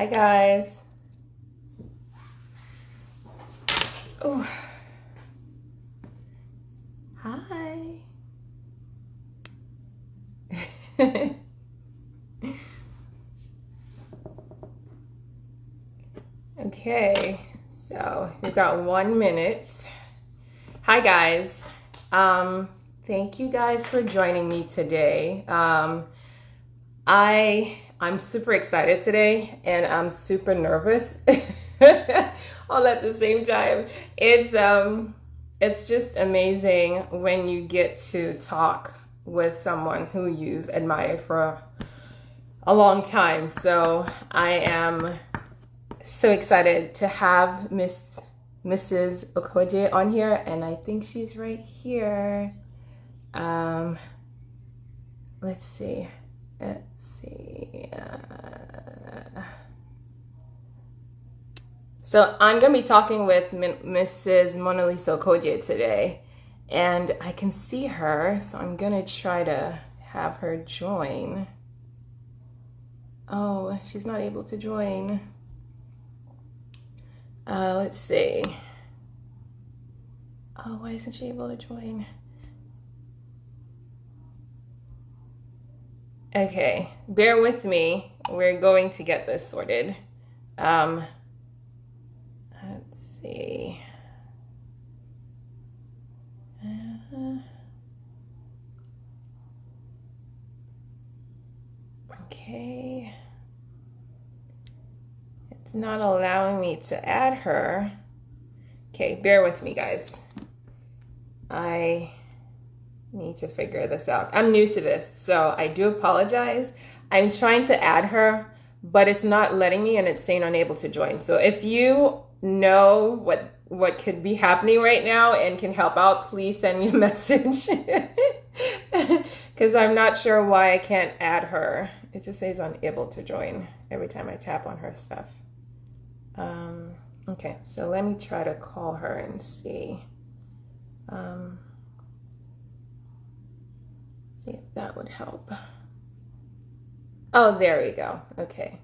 Hi guys. Oh, hi. Okay, so we've got 1 minute. Hi guys. Thank you guys for joining me today. I'm super excited today and I'm super nervous all at the same time. It's just amazing when you get to talk with someone who you've admired for a long time. So I am so excited to have Mrs. Okojie on here, and I think she's right here. Let's see. So I'm gonna be talking with Mrs. Monalisa Okojie today, and I can see her, so I'm gonna try to have her join. Oh, she's not able to join. Let's see. Oh, why isn't she able to join? Okay, bear with me. We're going to get this sorted. Let's see. Okay. It's not allowing me to add her. Okay, bear with me, guys. I need to figure this out. I'm new to this, so I do apologize. I'm trying to add her, but it's not letting me and it's saying unable to join. So if you know what could be happening right now and can help out, please send me a message. Because I'm not sure why I can't add her. It just says unable to join every time I tap on her stuff. Okay, so let me try to call her and see. See if that would help. Oh, there we go. Okay.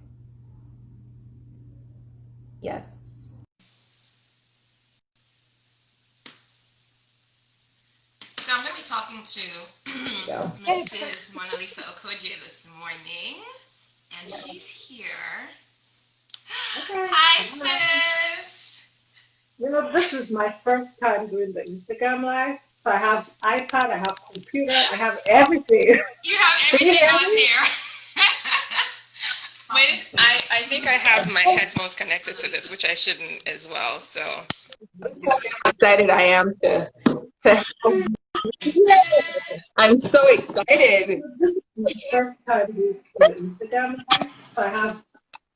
Yes. So I'm going to be talking to Mrs. Monalisa Okojie this morning, and she's here. Okay. Hi, sis. This is my first time doing the Instagram live. So I have iPad, I have computer, I have everything. You have Can you everything hear on me? there. Wait, I think I have my headphones connected to this, which I shouldn't as well. So excited I am to I'm so excited. This is my first time doing the Instagram live. So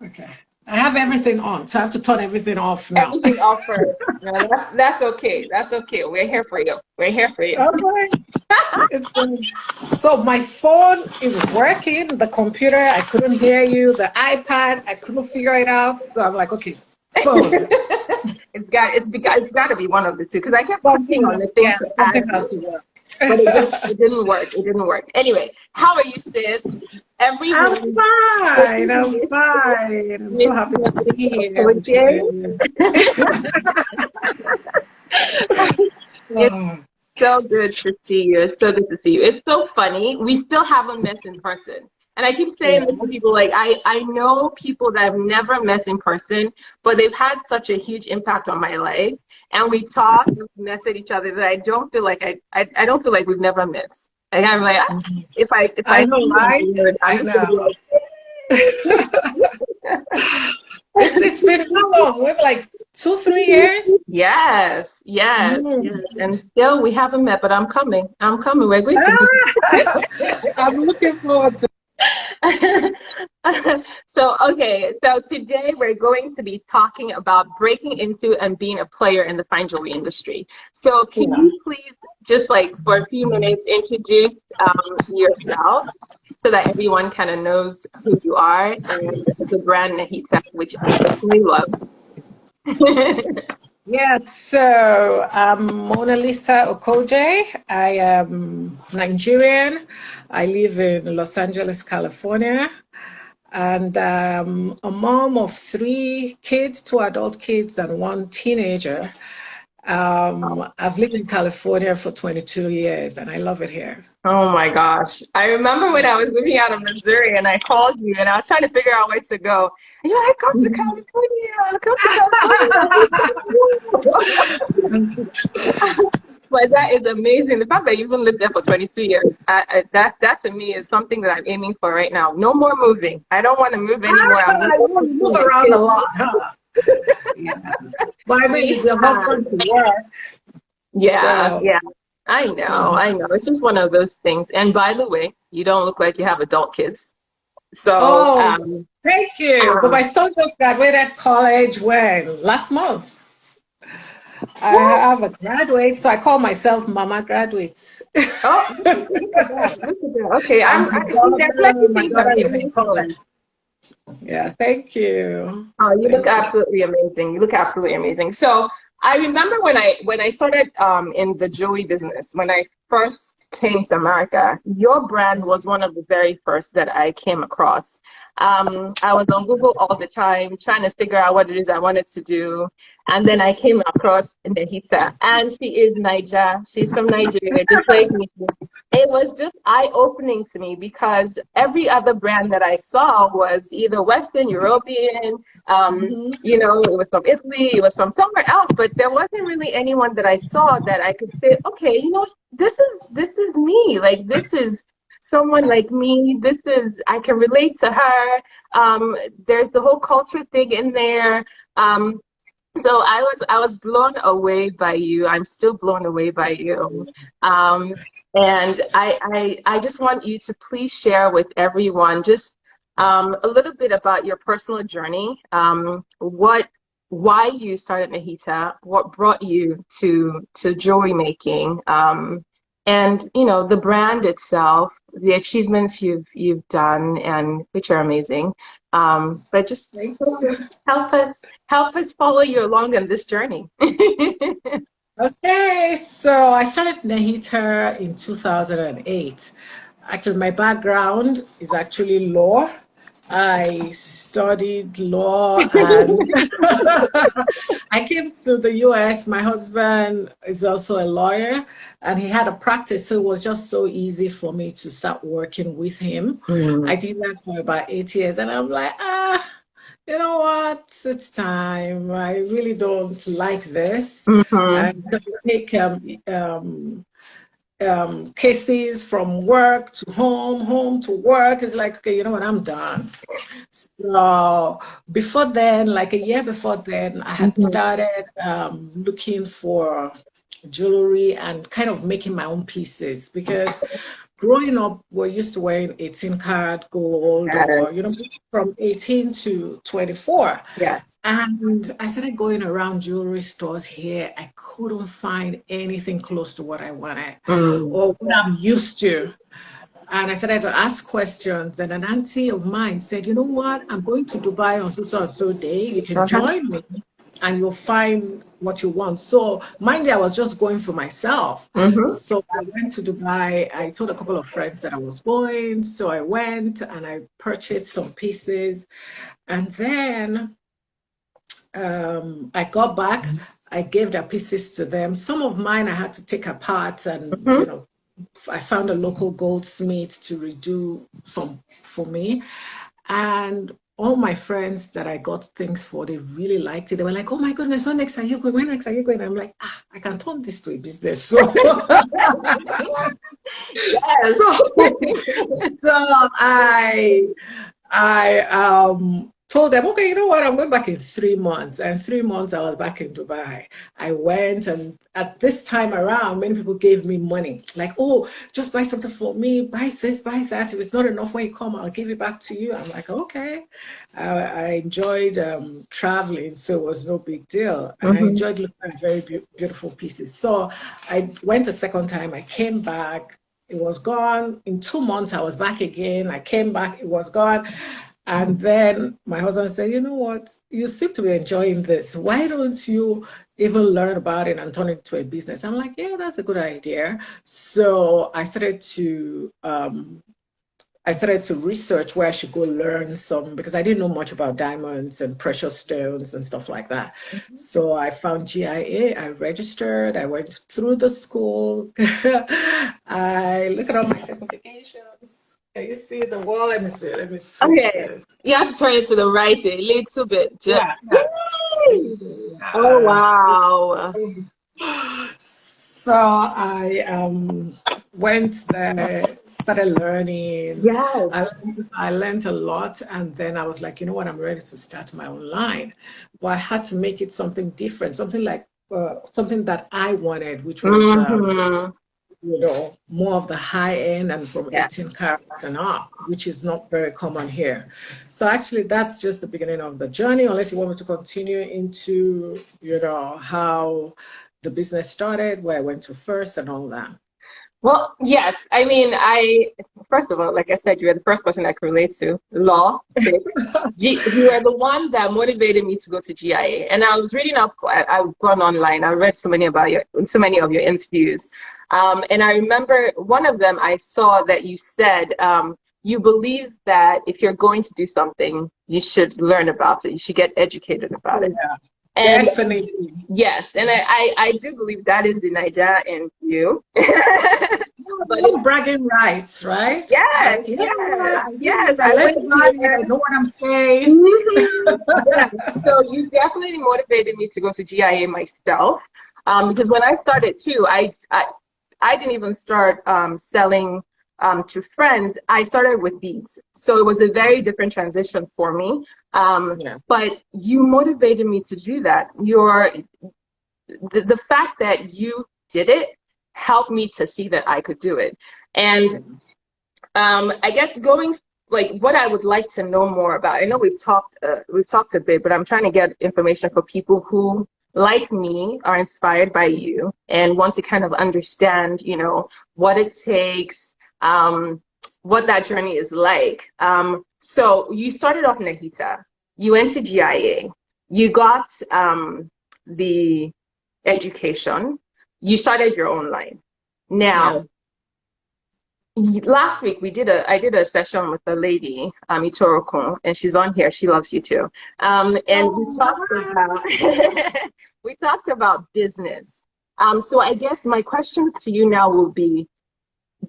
okay. I have everything on. So I have to turn everything off now. Everything off first. No, that's okay. That's okay. We're here for you. We're here for you. Okay. So my phone is working, the computer, I couldn't hear you, the iPad, I couldn't figure it out. So I'm like, okay, phone. It's got to be one of the two because I kept clicking on the thing to add something has to work. but it didn't work. It didn't work. Anyway, how are you, sis? Everyone, I'm fine. I'm fine. I'm so happy to be here with you. It's so good to see you. It's so good to see you. It's so funny. We still haven't met in person. And I keep saying this to people, like, I know people that I've never met in person, but they've had such a huge impact on my life. And we talk, we message each other that I don't feel like I don't feel like we've never met. Like I'm like, if I know, right? I know. It's been how long? We're like 2-3 years? Yes. And still we haven't met, but I'm coming. We're going to I'm looking forward to So today we're going to be talking about breaking into and being a player in the fine jewelry industry. So can you please just like for a few minutes introduce yourself so that everyone kind of knows who you are and the brand Nehita, which I personally love. Yes, so I'm Monalisa Okojie. I am Nigerian. I live in Los Angeles, California. and a mom of 3 kids, 2 adult kids, and 1 teenager. I've lived in California for 22 years, and I love it here. Oh my gosh. I remember when I was moving out of Missouri and I called you and I was trying to figure out where to go. And you're like, come to California, come to California. But that is amazing. The fact that you even lived there for 22 years, that to me is something that I'm aiming for right now. No more moving. I don't want to move anymhere. I'm I want to move around a lot, huh? Yeah. But I mean, it's your husband to work. Yeah, So, yeah. I know, I know. It's just one of those things. And by the way, you don't look like you have adult kids. So, oh, thank you. But my um, son just graduated college when? Last month. I what? have a graduate, so I call myself Mama Graduate. Oh, look at that. Look at that. Okay, And I see there's plenty of my things I'm daughter is in aiming for. college. Yeah, thank you. Oh, you look Thank you. absolutely amazing. You look absolutely amazing. So I remember when I started in the jewelry business, when I first came to America, your brand was one of the very first that I came across. I was on Google all the time trying to figure out what it is I wanted to do. And then I came across Nehita, and she is Niger. She's from Nigeria, just like me. It was just eye-opening to me because every other brand that I saw was either Western European, Mhm. it was from Italy, it was from somewhere else, but there wasn't really anyone that I saw that I could say, okay, this is me. Like this is someone like me. I can relate to her. There's the whole culture thing in there. So I was blown away by you. I'm still blown away by you. Um, and I just want you to please share with everyone just a little bit about your personal journey, why you started Nehita, what brought you to jewelry making, and the brand itself, the achievements you've done, and which are amazing. But just Thank help you. us, help us, help us follow you along on this journey. Okay, so I started Nehita in 2008. Actually, my background is actually law. I studied law and I came to the US. My husband is also a lawyer and he had a practice, so it was just so easy for me to start working with him. Mm. I did that for about 8 years and I'm like, you know what? It's time. I really don't like this. Hmm. And just take cases from work to home, home to work. It's like, okay, you know what? I'm done. So before then, like a year before then, I had Hmm. started looking for jewelry and kind of making my own pieces because growing up, we're used to wearing 18 karat gold or, Yes. from 18 to 24. Yes. And I started going around jewelry stores here. I couldn't find anything close to what I wanted Mm. or what I'm used to. And I started to ask questions. And an auntie of mine said, you know what? I'm going to Dubai on so and so day. You can Uh-huh. join me and you'll find what you want. So, mind you, I was just going for myself. Hmm. So, I went to Dubai. I told a couple of friends that I was going. So, I went and I purchased some pieces. And then I got back. I gave their pieces to them. Some of mine I had to take apart and, Hmm. I found a local goldsmith to redo some for me. And all my friends that I got things for, they really liked it. They were like, oh my goodness, when next are you going? When next are you going? I'm like, I can turn this to a business. So, Yes. so, so I told them, okay, you know what? I'm going back in 3 months. And 3 months, I was back in Dubai. I went, and at this time around, many people gave me money. Like, oh, just buy something for me, buy this, buy that. If it's not enough when you come, I'll give it back to you. I'm like, okay. I enjoyed traveling, so it was no big deal. And I Hmm. enjoyed looking at very beautiful pieces. So I went a second time. I came back. It was gone. In 2 months, I was back again. I came back, it was gone. And then my husband said, you know what? You seem to be enjoying this. Why don't you even learn about it and turn it into a business? I'm like, yeah, that's a good idea. So I started to I started to research where I should go learn some because I didn't know much about diamonds and precious stones and stuff like that. So I found GIA, I registered, I went through the school, I look at all my certifications. Can you see the wall? Let me see, let me switch Okay. this. You have to turn it to the right a little bit. Just. Yeah, yeah. Oh, Yes. wow. So I went there, started learning. Yes. I learned a lot, and then I was like, you know what, I'm ready to start my own line. But I had to make it something different, something like something that I wanted, which was Mm-hmm. more of the high end and from Yeah. 18 carats and up, which is not very common here. So actually, that's just the beginning of the journey, unless you want me to continue into, how the business started, where I went to first and all that. Well, yes. I mean, first of all, like I said, you were the first person I could relate to. Law, sis. You were the one that motivated me to go to GIA. And I was reading up, I've gone online, I read so many of your interviews. And I remember one of them, I saw that you said, you believe that if you're going to do something, you should learn about it. You should get educated about Oh, it. yeah, And definitely. yes, and I do believe that is the Niger in you. But No bragging rights, right? yes, Like, yeah, yes, I did yes. it, I I went learned it, I here. know what I'm saying. Mhm. Yeah. So you definitely motivated me to go to GIA myself. Because when I started too, I didn't even start selling to friends. I started with beads. So it was a very different transition for me. Yeah. But you motivated me to do that. The fact that you did it helped me to see that I could do it. And I guess going like what I would like to know more about. I know we've talked a bit, but I'm trying to get information for people who, like me, are inspired by you and want to kind of understand, what it takes, what that journey is like. So you started off Nehita, you went to GIA, you got the education, you started your own line. Yeah. Now, last week I did a session with a lady, Itoroko, and she's on here. She loves you too. And we Oh, talked about we talked about business. So I guess my questions to you now will be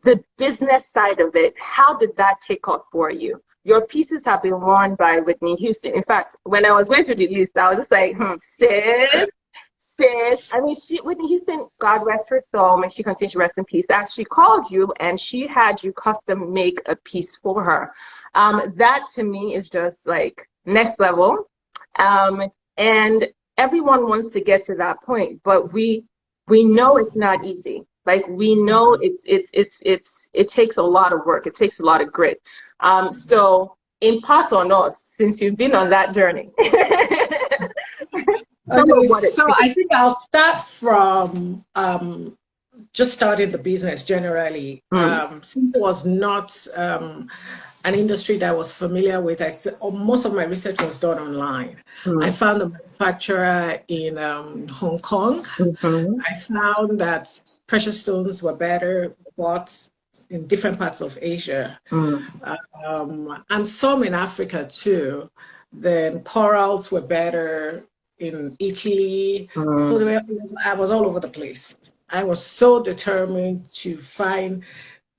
the business side of it. How did that take off for you? Your pieces have been worn by Whitney Houston. In fact, when I was going through the list, I was just like, sis, I mean, Whitney Houston, God rest her soul, may she continue to rest in peace. Actually called you and she had you custom make a piece for her. That to me is just like next level. And everyone wants to get to that point, but we know it's not easy. Like we know it takes a lot of work. It takes a lot of grit. So impart on us, since you've been on that journey. Some of okay, what it so takes. I think I'll start from just starting the business generally. Mm, Since it was not an industry that I was familiar with, most of my research was done online. I mm, found a manufacturer in Hong Kong. mhm, I found that precious stones were better bought in different parts of Asia, mm, and some in Africa too. Then corals were better in Italy. So mm, I was all over the place. I was so determined to find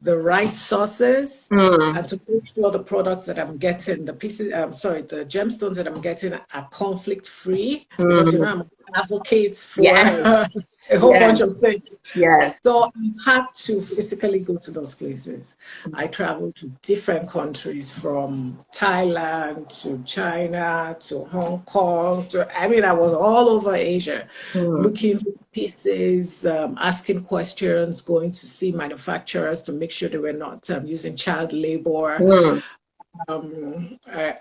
the right sources mm, and to make sure the products that I'm getting, the gemstones that I'm getting are conflict free because mm. I'm an advocate for Yes, a whole bunch of yes, things. yes. So I had to physically go to those places. I traveled to different countries from Thailand to China to Hong Kong I mean, I was all over Asia Mm, looking for pieces, asking questions, going to see manufacturers to make sure they were not using child labor. mm,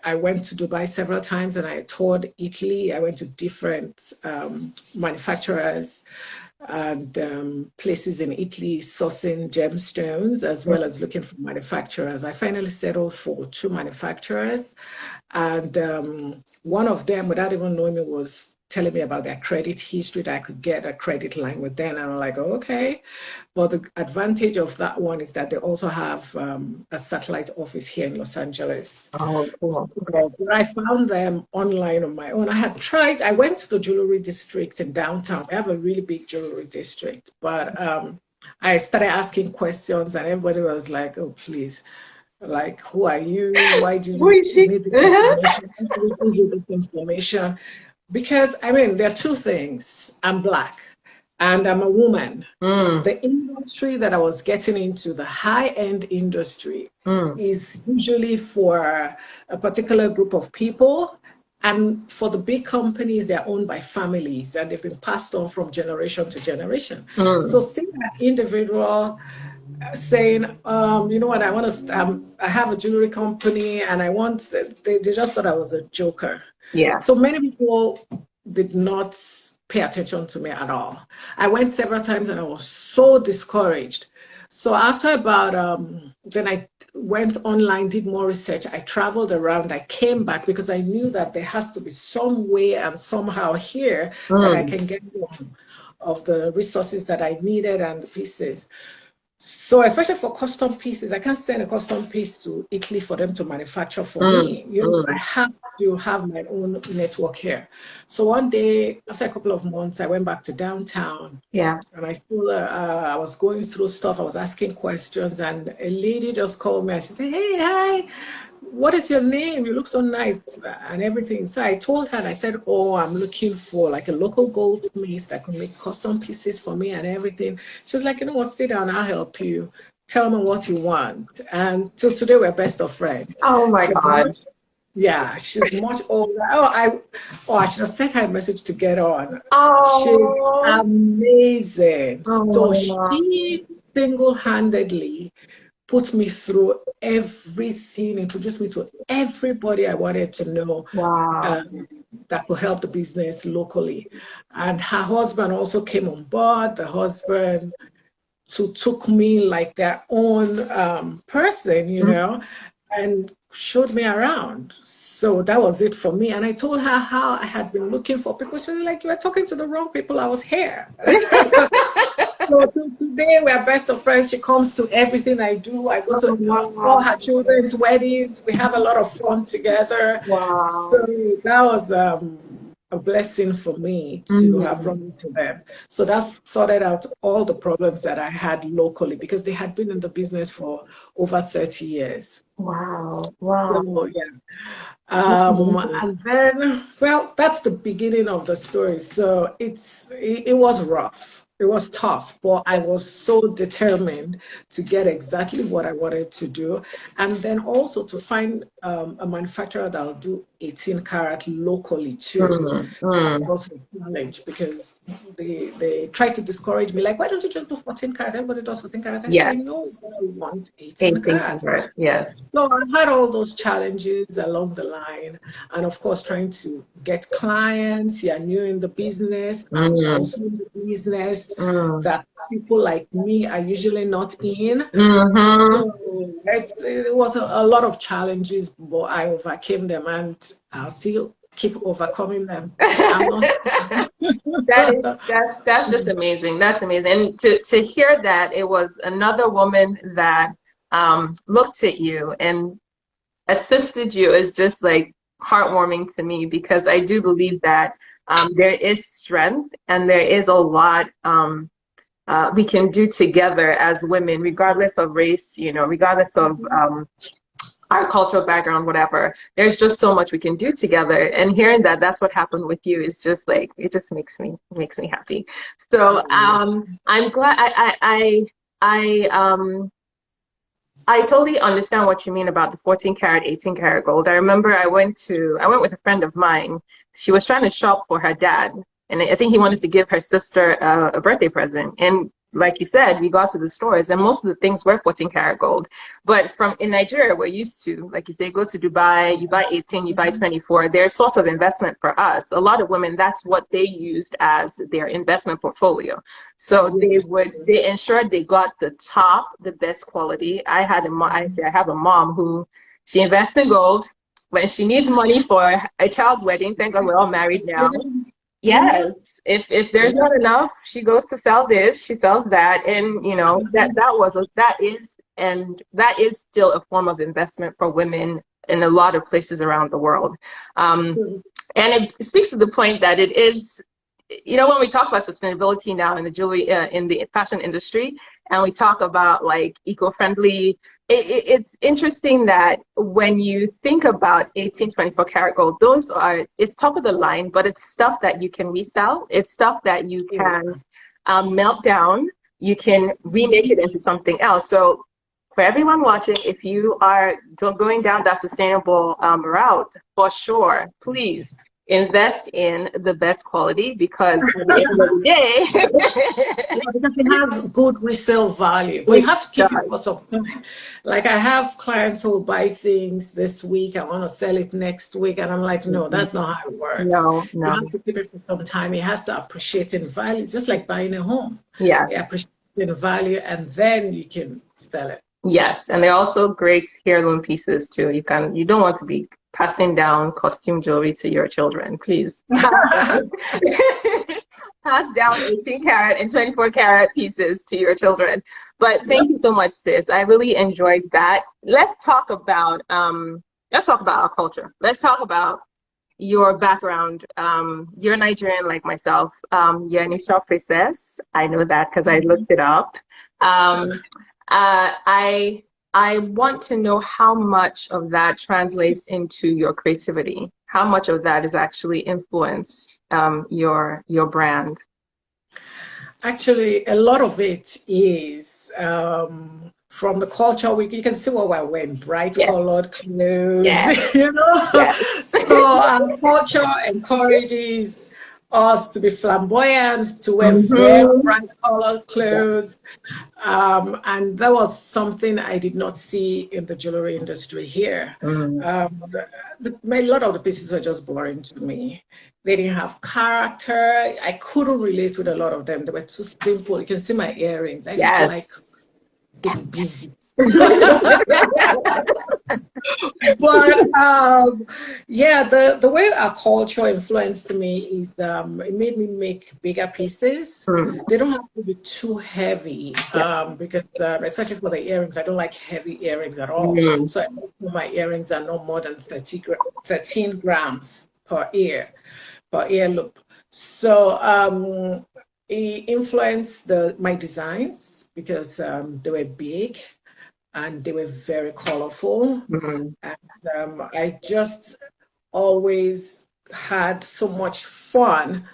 I went to Dubai several times and I toured Italy. I went to different manufacturers and places in Italy sourcing gemstones, as well as looking for manufacturers. I finally settled for 2 manufacturers, and one of them, without even knowing me, was telling me about their credit history, that I could get a credit line with them. And I'm like, oh, okay. But the advantage of that one is that they also have a satellite office here in Los Angeles. Oh, cool. So I found them online on my own. I went to the jewelry district in downtown. They have a really big jewelry district, but I started asking questions, and everybody was like, oh, please, like, who are you? Why do Who you is she? need this information? Why do we give you this information? Because, I mean, there are two things. I'm Black and I'm a woman. The industry that I was getting into, the high-end industry, is usually for a particular group of people. And for the big companies, they're owned by families and they've been passed on from generation to generation. So seeing that individual saying, you know what, I want to, I have a jewelry company and I want, they just thought I was a joker. Yeah. So many people did not pay attention to me at all. I went several times and I was so discouraged. So after about, then I went online, did more research. I traveled around, I came back because I knew that there has to be some way and somehow here that I can get one of the resources that I needed and the pieces. So especially for custom pieces, I can't send a custom piece to Italy for them to manufacture for me. You know, I have to have my own network here. So one day, after a couple of months, I went back to downtown. Yeah. And I was going through stuff. I was asking questions, and a lady just called me and she said, "Hey, hi. What is your name? You look so nice," and everything. So I told her, and I said, "Oh, I'm looking for like a local goldsmith that could make custom pieces for me and everything." She was like, "You know what, sit down, I'll help you. Tell me what you want." And till today, we're best of friends. Oh my God. Yeah, she's much older. I should have sent her a message to get on. Oh. She's amazing. So Oh. she single-handedly put me through everything, introduced me to everybody I wanted to know. Wow. That could help the business locally. And her husband also came on board. The husband took me like their own person, you know, and showed me around. So that was it for me. And I told her how I had been looking for people. She was like, "You were talking to the wrong people. I was here." So today we are best of friends. She comes to everything I do. I go to all her children's weddings. We have a lot of fun together. Wow. So that was a blessing for me to have run into them. So that's sorted out all the problems that I had locally because they had been in the business for over 30 years. Wow. Wow. So, yeah. And then, well, that's the beginning of the story. So it was rough. It was tough, but I was so determined to get exactly what I wanted to do. And then also to find a manufacturer that will do 18 karat locally too. That was a challenge because they tried to discourage me, like, why don't you just do 14 karat? Everybody does 14 karat. I said, I know I want 18 karat. Yes. So I had all those challenges along the line. And of course, trying to get clients. You're new in the business. I'm also in the business that people like me are usually not in. So it was a lot of challenges, but I overcame them and I'll still keep overcoming them. I'm not That's just amazing. That's amazing. And to hear that it was another woman that looked at you and assisted you is just like heartwarming to me because I do believe that there is strength and there is a lot we can do together as women, regardless of race, you know, regardless of our cultural background, whatever. There's just so much we can do together. And hearing that that's what happened with you is just like, it just makes me happy. So I'm glad I totally understand what you mean about the 14 karat, 18 karat gold. I remember I went with a friend of mine. She was trying to shop for her dad. And I think he wanted to give her sister a birthday present. And like you said, we got to the stores and most of the things were 14 karat gold. But from in Nigeria, we're used to, like you say, go to Dubai, you buy 18, you buy 24. They're a source of investment for us. A lot of women, that's what they used as their investment portfolio. So they ensured they got the top, the best quality. I have a mom who she invests in gold. When she needs money for a child's wedding, thank God we're all married now. Yes, if there's not enough, she goes to sell this, she sells that, and you know that is still a form of investment for women in a lot of places around the world. And it speaks to the point that it is, you know, when we talk about sustainability now in the jewelry, in the fashion industry, and we talk about like eco-friendly, it's interesting that when you think about 18, 24 karat gold, it's top of the line, but it's stuff that you can resell. It's stuff that you can melt down. You can remake it into something else. So for everyone watching, if you are going down that sustainable route, for sure, please invest in the best quality, because at the end of the day, because it has good resale value, but you have to keep it for some time. Like I have clients who will buy things this week, I want to sell it next week, and I'm like, no, that's not how it works. No. You have to keep it for some time. It has to appreciate in value. It's just like buying a home. Yes. It appreciates in value, and then you can sell it. Yes, and they're also great heirloom pieces too. You don't want to be passing down costume jewelry to your children. Please pass down 18 karat and 24 karat pieces to your children. But thank you so much, sis. I really enjoyed that. Let's talk about our culture. Let's talk about your background. You're Nigerian like myself. You're an Isha princess. I know that because I looked it up. I want to know how much of that translates into your creativity. How much of that is actually influenced your brand? Actually, a lot of it is from the culture. You can see what we're wearing, bright colored clothes, you know. So our culture encourages us to be flamboyant, to wear very bright colored clothes. And that was something I did not see in the jewelry industry here. A lot of the pieces were just boring to me. They didn't have character. I couldn't relate with a lot of them. They were too simple. You can see my earrings. I just like being busy. But yeah, the way our culture influenced me is it made me make bigger pieces. They don't have to be too heavy because especially for the earrings, I don't like heavy earrings at all. So my earrings are no more than 13 grams per ear loop. So it influenced my designs because they were big and they were very colorful. And I just always had so much fun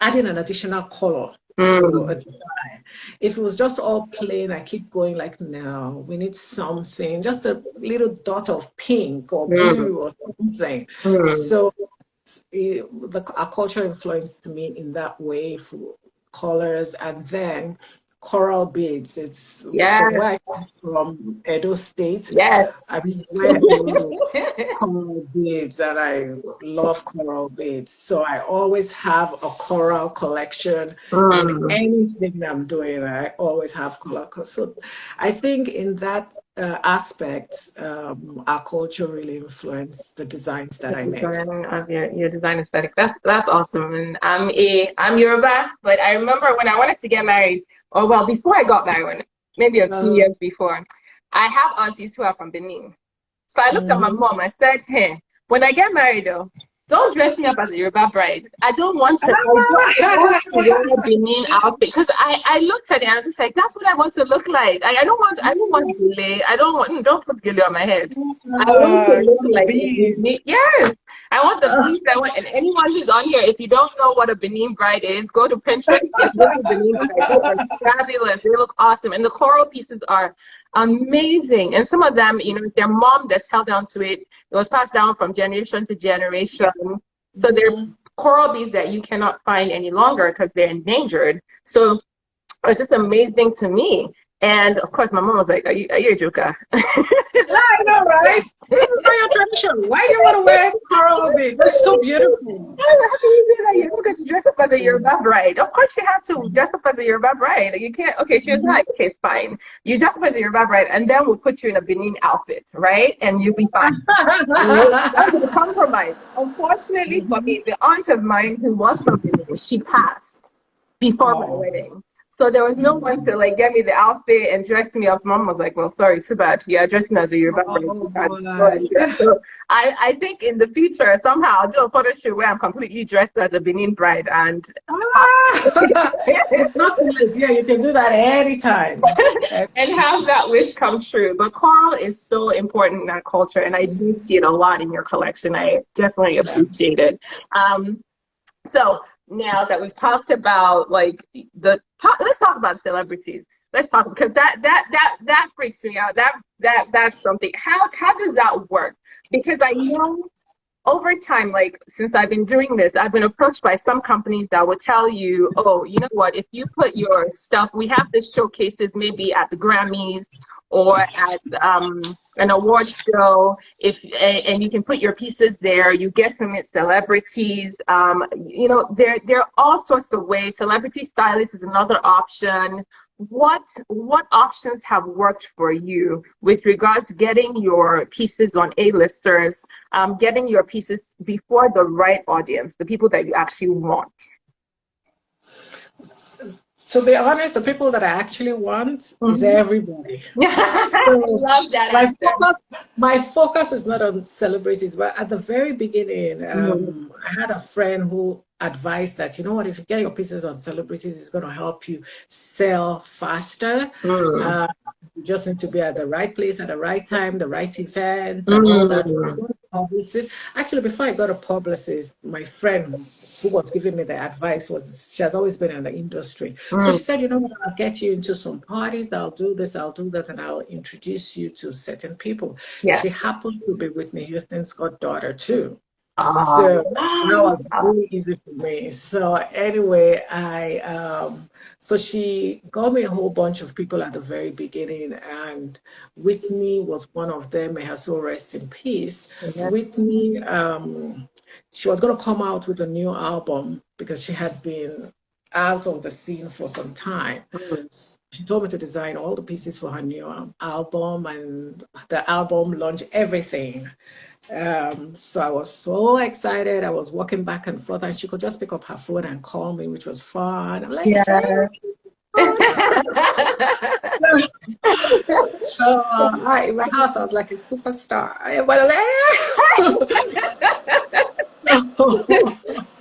adding an additional color to a design. If it was just all plain, I keep going like, no, we need something, just a little dot of pink or blue or something. So our culture influenced me in that way for colors. And then coral beads. It's from where I come from, Edo State. I wear coral beads, and I love coral beads. So I always have a coral collection in anything I'm doing. I always have coral. So I think in that aspect, our culture really influenced the designs that I make. Of your design aesthetic. That's awesome. And I'm Yoruba, but I remember when I wanted to get married. Or well, before I got married, maybe a few years before, I have aunties who are from Benin. So I looked at my mom. I said, "Hey, when I get married, though, don't dress me up as a Yoruba bride. I don't want to wear a Benin outfit because I looked at it and I was just like, that's what I want to look like. I don't want gele. Don't put gele on my head. I want to look like yes. I want the beads. And anyone who's on here, if you don't know what a Benin bride is, go to Pinterest and look at Benin bride. They are fabulous. They look awesome. And the coral pieces are amazing. And some of them, you know, it's their mom that's held on to it. It was passed down from generation to generation. So they're coral beads that you cannot find any longer because they're endangered. So It's just amazing to me. And of course, my mom was like, are you a joker?" Yeah, I know, right? This is not your tradition. Why do you want to wear coral beads? That's so beautiful. How can you say that? You're not going to dress up as a Yoruba bride. Of course, you have to dress up as a Yoruba bride. You can't. Okay, she was like, "Okay, it's fine. You dress up as a Yoruba bride, and then we'll put you in a Benin outfit, right? And you'll be fine." That was the compromise. Unfortunately for me, the aunt of mine who was from Benin, she passed before my Oh, wedding. So there was no one to like get me the outfit and dress me up. Mom was like, "Well, sorry, too bad. Yeah, dressing as a Yoruba bride, oh too bad." boy. So I think in the future somehow I'll do a photo shoot where I'm completely dressed as a Benin bride and Ah, it's not too late. Yeah, you can do that anytime. and have that wish come true. But coral is so important in our culture, and I do see it a lot in your collection. I definitely Yeah. appreciate it. Um, So now that we've talked about like let's talk about celebrities. Let's talk because that freaks me out. That's something. How does that work? Because I know over time, like since I've been doing this, I've been approached by some companies that will tell you, oh, you know what, if you put your stuff, we have this showcases maybe at the Grammys or at an award show, if and you can put your pieces there, you get to meet celebrities. There are all sorts of ways. Celebrity stylist is another option. What options have worked for you with regards to getting your pieces on A-listers, getting your pieces before the right audience, the people that you actually want? To be honest, the people that I actually want is Mhm. everybody. I So love that my answer. focus, my focus is not on celebrities, but at the very beginning, Mhm. I had a friend who advised that, you know what, if you get your pieces on celebrities, it's going to help you sell faster. Mm. Uh, you just need to be at the right place at the right time, the right events, and all that. Mm. Publicist. Actually, before I got a publicist, my friend who was giving me the advice was she has always been in the industry. So Mm. she said, you know what, I'll get you into some parties, I'll do this, I'll do that, and I'll introduce you to certain people. Yeah. She happened to be Whitney Houston's goddaughter too. So that was Oh. really easy for me. So anyway, I so she got me a whole bunch of people at the very beginning, and Whitney was one of them. May her soul rest in peace. Yeah. Whitney, she was going to come out with a new album because she had been out of the scene for some time. Mm. She told me to design all the pieces for her new album and the album launch, everything. So I was so excited. I was walking back and forth, and she could just pick up her phone and call me, which was fun. I'm like, hey. Yeah. In my house, I was like a superstar. I was like,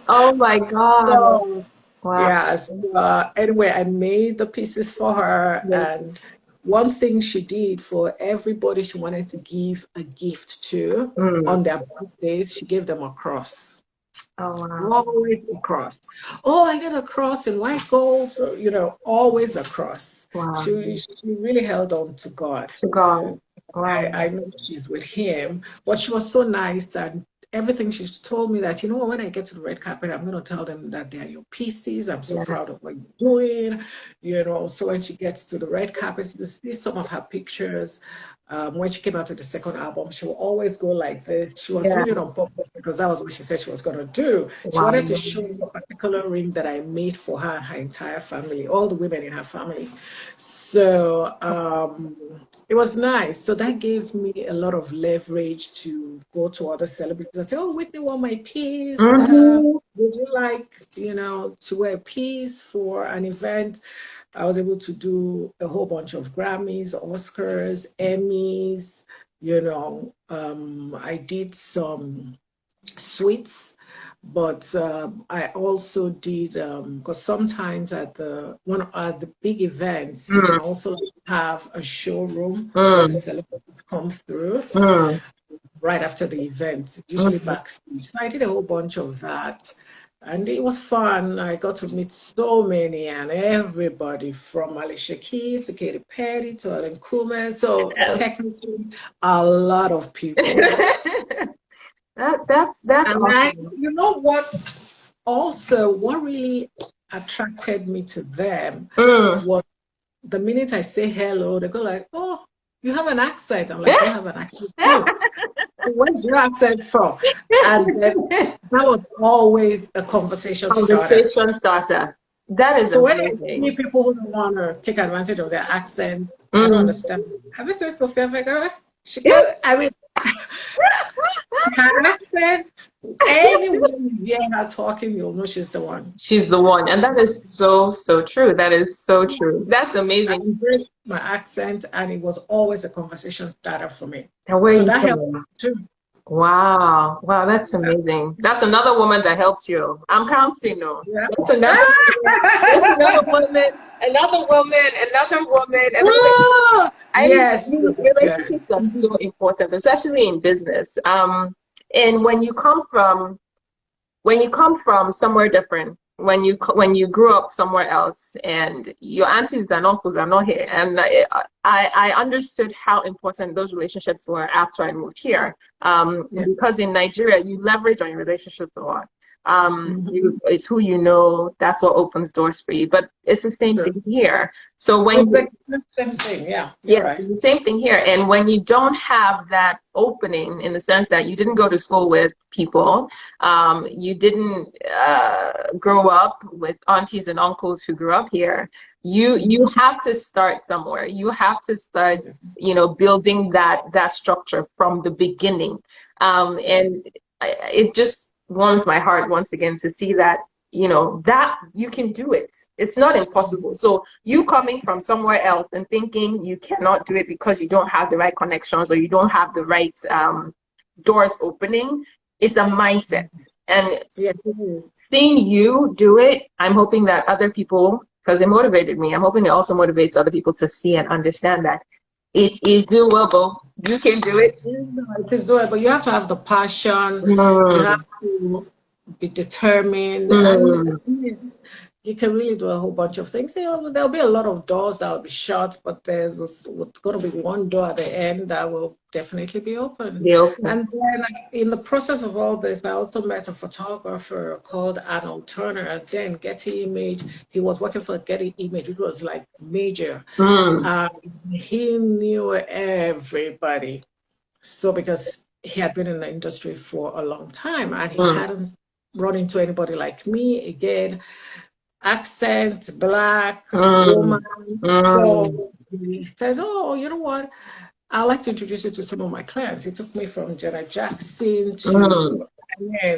Oh my God. so, Wow. yes. Anyway, I made the pieces for her, and one thing she did for everybody she wanted to give a gift to Mm. on their birthdays, she gave them a cross. Oh wow. Always a cross. Oh, I did a cross in white gold. So, always a cross. Wow. She really held on to God. To God. Wow. I know she's with him, but she was so nice and everything. She's told me that, when I get to the red carpet, I'm going to tell them that they are your pieces. I'm so Yeah. proud of what you're doing, So when she gets to the red carpet, you see some of her pictures. When she came out with the second album, she will always go like this. She was Yeah. doing it on purpose because that was what she said she was going to do. She Wow. wanted to show a particular ring that I made for her and her entire family, all the women in her family. So it was nice. So that gave me a lot of leverage to go to other celebrities and say, "Oh, Whitney won my piece. Mm-hmm. Would you like, to wear a piece for an event?" I was able to do a whole bunch of Grammys, Oscars, Emmys. I did some sweets, but I also did because sometimes at the big events, you can Mm. also have a showroom where the Mm. celebrities come through Mm. right after the event, usually Mm. backstage. So I did a whole bunch of that. And it was fun. I got to meet so many and everybody from Alicia Keys to Katy Perry to Alan Kuhlman. So Yes. technically, a lot of people. That's And awesome. you know what? Also, what really attracted me to them Mm. was the minute I say hello, they go like, "Oh, you have an accent." I'm like, "I have an accent too. Where's your accent from?" And then that was always a conversation starter. Conversation starter. That is So when I see amazing. people who don't want to take advantage of their accent, I don't Mm. understand. Have you seen Sophia Vergara? She can't, I mean, her accent, anyone you hear her talking, you'll know she's the one. She's the one. And that is so, so true. That is so true. That's I amazing. embraced my accent, and it was always a conversation starter for me. And where are So you that helped from? too. Wow. Wow, that's amazing. That's another woman that helped you. I'm counting no. Yeah. That's another woman. That's another woman, another woman, another woman, another. Ah! I Yes, mean, yes. relationships are so important, especially in business. And when you come from somewhere different, when you grew up somewhere else, and your aunties and uncles are not here, and I understood how important those relationships were after I moved here. Yeah. Because in Nigeria, you leverage on your relationships a lot. Mhm. It's who you know. That's what opens doors for you. But it's the same Sure. thing here. So when Exactly the same thing. Yeah, you're Yes, right. it's the same thing here. And when you don't have that opening, in the sense that you didn't go to school with people, you didn't grow up with aunties and uncles who grew up here, you Mhm. have to start somewhere. You have to start, building that structure from the beginning. And it just warms my heart once again to see that that you can do it. It's not impossible. So you coming from somewhere else and thinking you cannot do it because you don't have the right connections or you don't have the right doors opening is a mindset. And Yes, it is. seeing you do it, I'm hoping that other people, because it motivated me, I'm hoping it also motivates other people to see and understand that it is doable. You can do it. It is doable. You have to have the passion. You Mm, have to be determined, and mm, you can really do a whole bunch of things. There'll be a lot of doors that will be shut, but there's going to be one door at the end that will definitely be open. be open. And then in the process of all this, I also met a photographer called Arnold Turner, and then Getty Image. He was working for Getty Image, which was like major. Mm, Um, he knew everybody. So because he had been in the industry for a long time and he mm, hadn't run into anybody like me again, accent, black, woman. mm, mm, So he says, "Oh, you know what? I'd like to introduce you to some of my clients." He took me from Janet Jackson mm.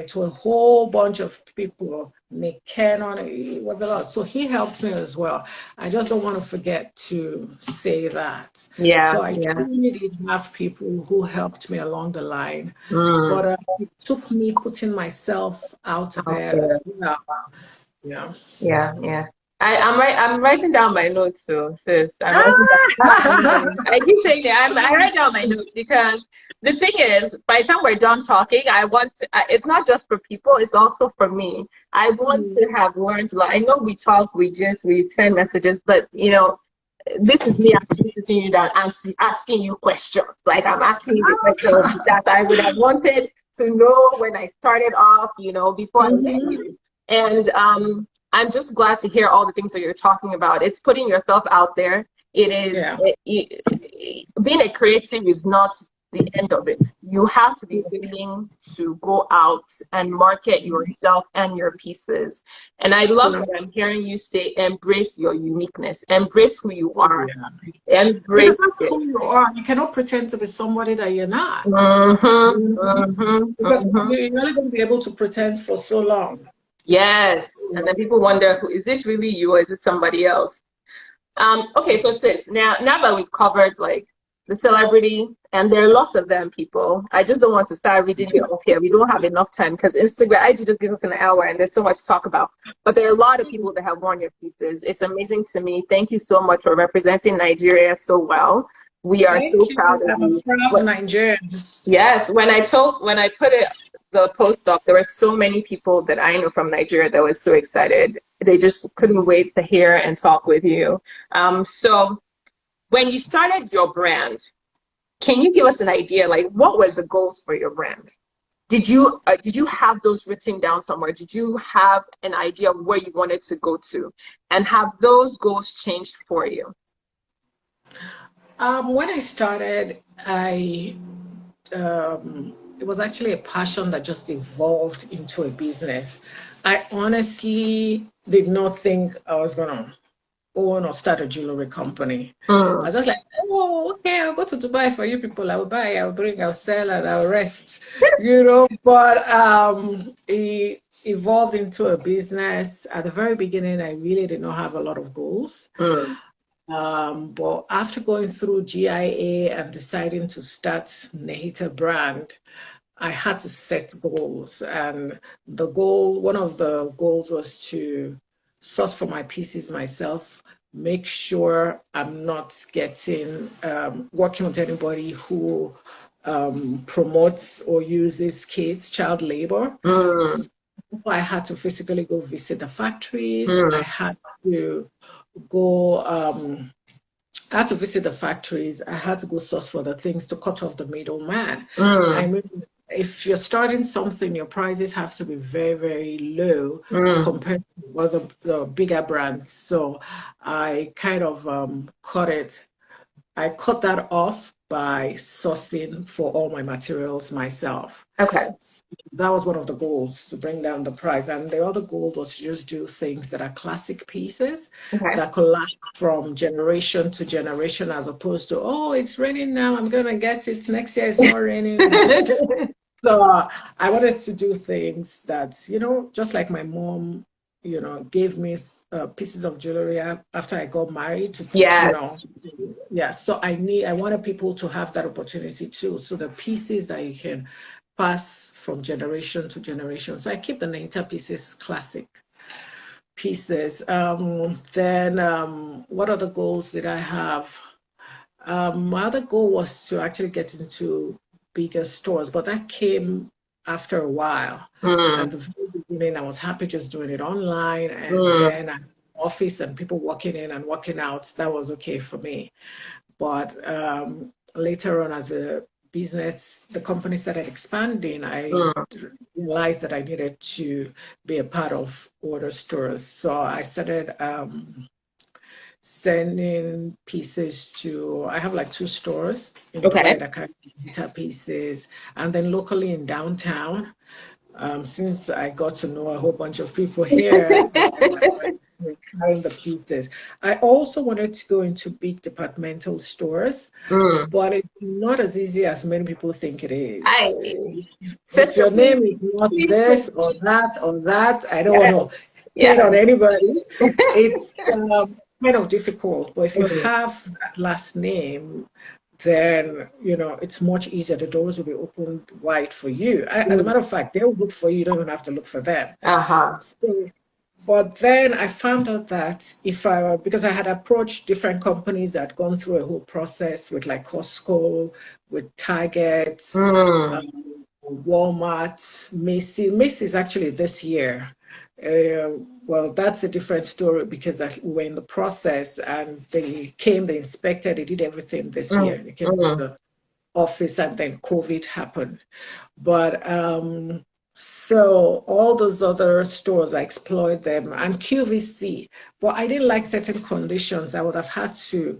to a whole bunch of people, Nick Cannon. It was a lot. So he helped me as well. I just don't want to forget to say that. Yeah, So I yeah. truly did have people who helped me along the line. Mm. But it took me putting myself out Out there there. as well. Yeah. Yeah, yeah. I'm writing down my notes, so sis. I'm writing down. Ah! I keep saying that. I write down my notes because the thing is, by the time we're done talking, it's not just for people, it's also for me. I want to have learned a lot. I know we talk, we send messages, but this is me actually sitting you down and asking you questions. Like I'm asking you the questions that I would have wanted to know when I started off, before I met Mhm. you. And I'm just glad to hear all the things that you're talking about. It's putting yourself out there. It is Yeah. being a creative is not the end of it. You have to be willing to go out and market yourself and your pieces. And I love Yeah. that I'm hearing you say, embrace your uniqueness, embrace who you Oh, are, yeah. Because embrace that's it. who you are. You cannot pretend to be somebody that you're not. Mm-hmm, You know? mm-hmm, Because mm-hmm. you're only going to be able to pretend for so long. Yes. And then people wonder, is it really you or is it somebody else? Okay, so sis, now that we've covered like the celebrity, and there are lots of them, people. I just don't want to start reading it off here. We don't have enough time because Instagram IG just gives us an hour and there's so much to talk about. But there are a lot of people that have worn your pieces. It's amazing to me. Thank you so much for representing Nigeria so well. We are so Thank proud you. of I'm a you. proud Nigerian. Yes, when I put the post up, there were so many people that I know from Nigeria that was so excited. They just couldn't wait to hear and talk with you. So when you started your brand, can you give us an idea, like what were the goals for your brand? did you have those written down somewhere? Did you have an idea of where you wanted to go to? And have those goals changed for you? When I started, it was actually a passion that just evolved into a business. I honestly did not think I was gonna own or start a jewelry company. I was just like, oh, okay, I'll go to Dubai for you people. I will buy, I'll bring, I'll sell, and I'll rest, you know. But it evolved into a business. At the very beginning, I really did not have a lot of goals. But after going through GIA and deciding to start Nehita brand, I had to set goals. And one of the goals was to source for my pieces myself, make sure I'm not working with anybody who promotes or uses kids, child labor. So I had to physically go visit the factories. I had to go I had to visit the factories. I had to go source for the things to cut off the middleman. I mean, if you're starting something, your prices have to be very, very low compared to other the bigger brands. So I kind of I cut that off by sourcing for all my materials myself. Okay. That was one of the goals, to bring down the price. And the other goal was to just do things that are classic pieces that could last from generation to generation, as opposed to, oh, it's raining now, I'm going to get it. Next year it's not raining. So I wanted to do things that, just like my mom, gave me pieces of jewelry after I got married to, yeah. So I wanted people to have that opportunity too. So the pieces that you can pass from generation to generation. So I keep the Nehita pieces classic pieces. Then what other goals did I have? My other goal was to actually get into bigger stores, but that came after a while. At the very beginning, I was happy just doing it online, and then office and people walking in and walking out. That was okay for me. But later on, as a business, the company started expanding. I realized that I needed to be a part of other stores. So I started sending pieces to, I have like 2 stores in Dubai that carry pieces, and then locally in downtown. Since I got to know a whole bunch of people here, carrying the pieces. I also wanted to go into big departmental stores, but it's not as easy as many people think it is. If your name is not this or that, I don't want to hate on anybody. It's kind of difficult, but if you have that last name, then it's much easier. The doors will be opened wide for you. As a matter of fact, they'll look for you. You don't even have to look for them. So, but then I found out that because I had approached different companies that had gone through a whole process with like Costco, with Target, Walmart, Macy's. Macy's actually this year. Well, that's a different story because we were in the process and they inspected, they did everything this year. They came to the office and then COVID happened. But so all those other stores, I explored them, and QVC. But I didn't like certain conditions. I would have had to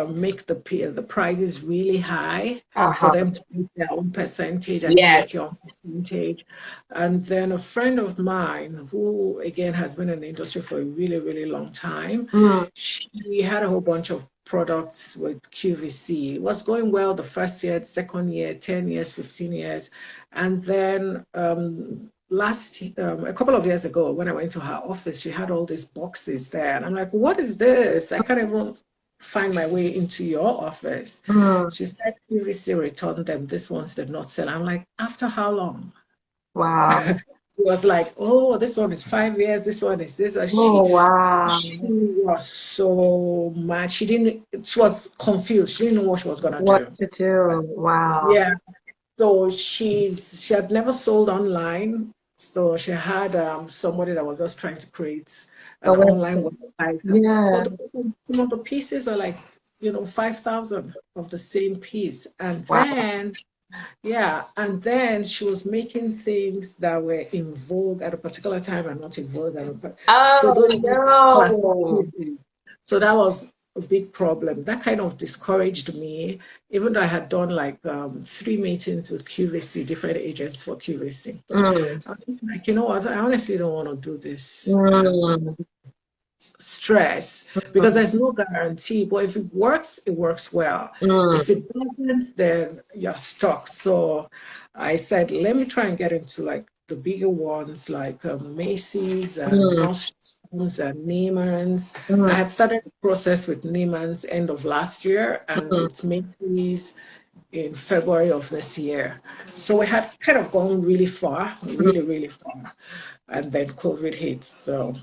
make the prices really high for them to make their own percentage and make your own percentage. And then a friend of mine who again has been in the industry for a really, really long time, she had a whole bunch of products with QVC. It was going well the first year, the second year, 10 years, 15 years. And then a couple of years ago, when I went to her office, she had all these boxes there. And I'm like, what is this? I can't even find my way into your office. She said QVC returned them. This ones did not sell. I'm like, after how long? Wow. It was like, oh, this one is 5 years, this one is this. She was so mad. She was confused. She didn't know what she was gonna do. What to do. Wow. Yeah. So she had never sold online. So she had somebody that was just trying to create an online website. But some of the pieces were like, 5,000 of the same piece. And then Yeah, and then she was making things that were in vogue at a particular time and not in vogue so Oh those were classic no. pieces. So that was a big problem. That kind of discouraged me, even though I had done like 3 meetings with QVC, different agents for QVC. Mm, I was just like, you know what? I honestly don't want to do this. mm, Stress because mm, there's no guarantee. But if it works well. If mm, it doesn't, then you're stuck. So I said, let me try and get into like the bigger ones like Macy's and mm, Nordstrom's and Neiman's. I mm, had started the process with Neiman's end of last year and mm. with Macy's in February of this year. So we had kind of gone really far, really, really far. And then COVID hit. So,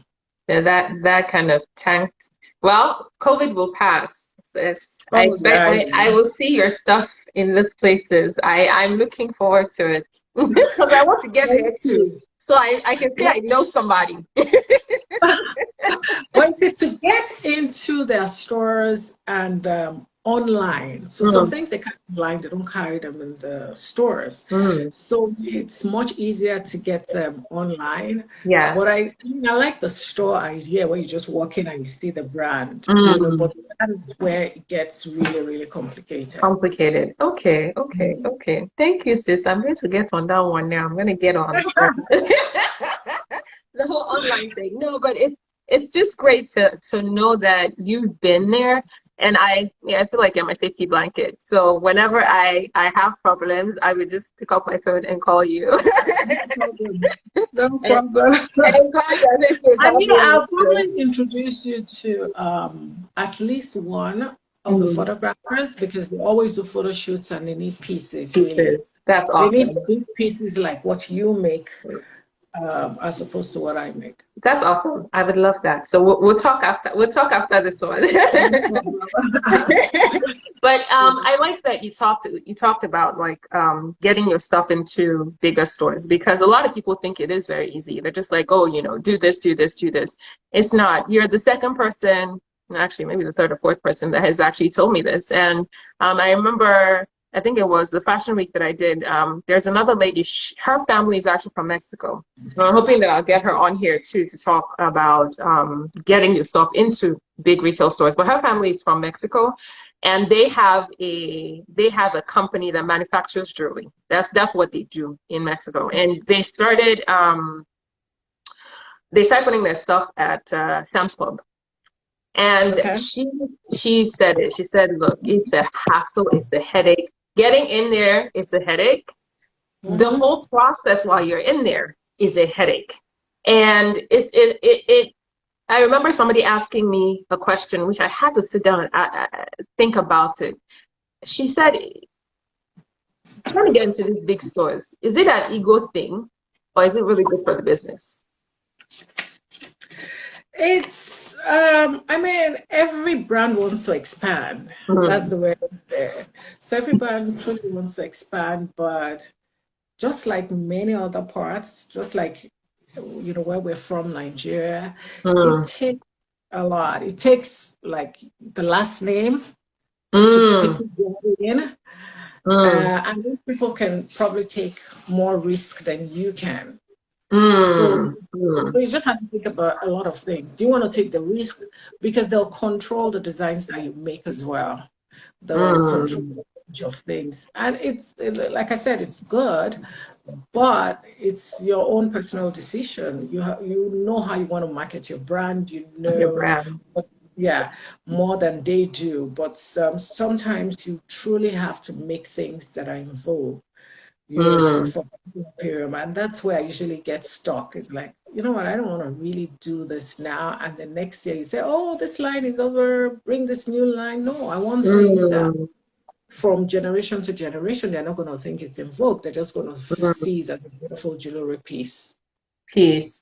Yeah, that kind of tanked. Well, COVID will pass. I oh, expect yeah, I will see your stuff in these places. I'm looking forward to it because I want to get thank there too. you. So I can say I know somebody. But it's to get into their stores and online. So some Mm, things they carry online, they don't carry them in the stores. mm, So it's much easier to get them online. yeah. But I like the store idea where you just walk in and you see the brand, Mm, but that is where it gets really, really complicated. complicated. Okay, okay, okay. Thank you, sis. I'm going to get on that one now. I'm going to get on the whole online thing. No, but it's just great to know that you've been there. And I feel like you're my safety blanket. So whenever I have problems, I would just pick up my phone and call you. No problem. No and, problem. and call you and say, sis, And help me with I'll this. probably introduce you to at least one of the Mm, photographers because they always do photo shoots and they need pieces, really. pieces. That's They need awesome. big pieces like what you make as opposed to what I make. That's awesome. I would love that. So we'll talk after this one. No problem. But I like that you talked about like getting your stuff into bigger stores because a lot of people think it is very easy. They're just like, oh, do this, do this, do this. It's not. You're the second person, actually maybe the third or fourth person that has actually told me this. And I remember I think it was the fashion week that I did. There's another lady. Her family is actually from Mexico. I'm hoping that I'll get her on here too to talk about getting your stuff into big retail stores. But her family is from Mexico, and they have a company that manufactures jewelry. That's what they do in Mexico. And they started putting their stuff at Sam's Club. And Okay. she said it. She said, "Look, it's a hassle. It's a headache. Getting in there is a headache. The Hmm. whole process while you're in there is a headache." And it. I remember somebody asking me a question, which I had to sit down and think about it. She said, "Trying to get into these big stores, is it an ego thing, or is it really good for the business?" I mean, every brand wants to expand. That's Mm, the way it's there. So every brand truly wants to expand, but just like many other parts, just like where we're from, Nigeria, it mm, takes a lot. It takes like the last name to mm, quickly get in, mm, and these people can probably take more risk than you can. So, mm, mm, so you just have to think about a lot of things. Do you want to take the risk because they'll control the designs that you make as well? They'll control mm, the range of things, and like I said, it's good. But it's your own personal decision. You know how you want to market your brand. your brand. But yeah, more than they do. But sometimes you truly have to make things that are in vogue. Mm, For Imperium, and that's where I usually get stuck. It's like, you know what? I don't want to really do this now. And the next year you say, "Oh, this line is over. Bring this new line." No, I want things that mm, from generation to generation, they're not going to think it's in vogue. They're just going to mm. see it as a beautiful jewelry piece. Peace.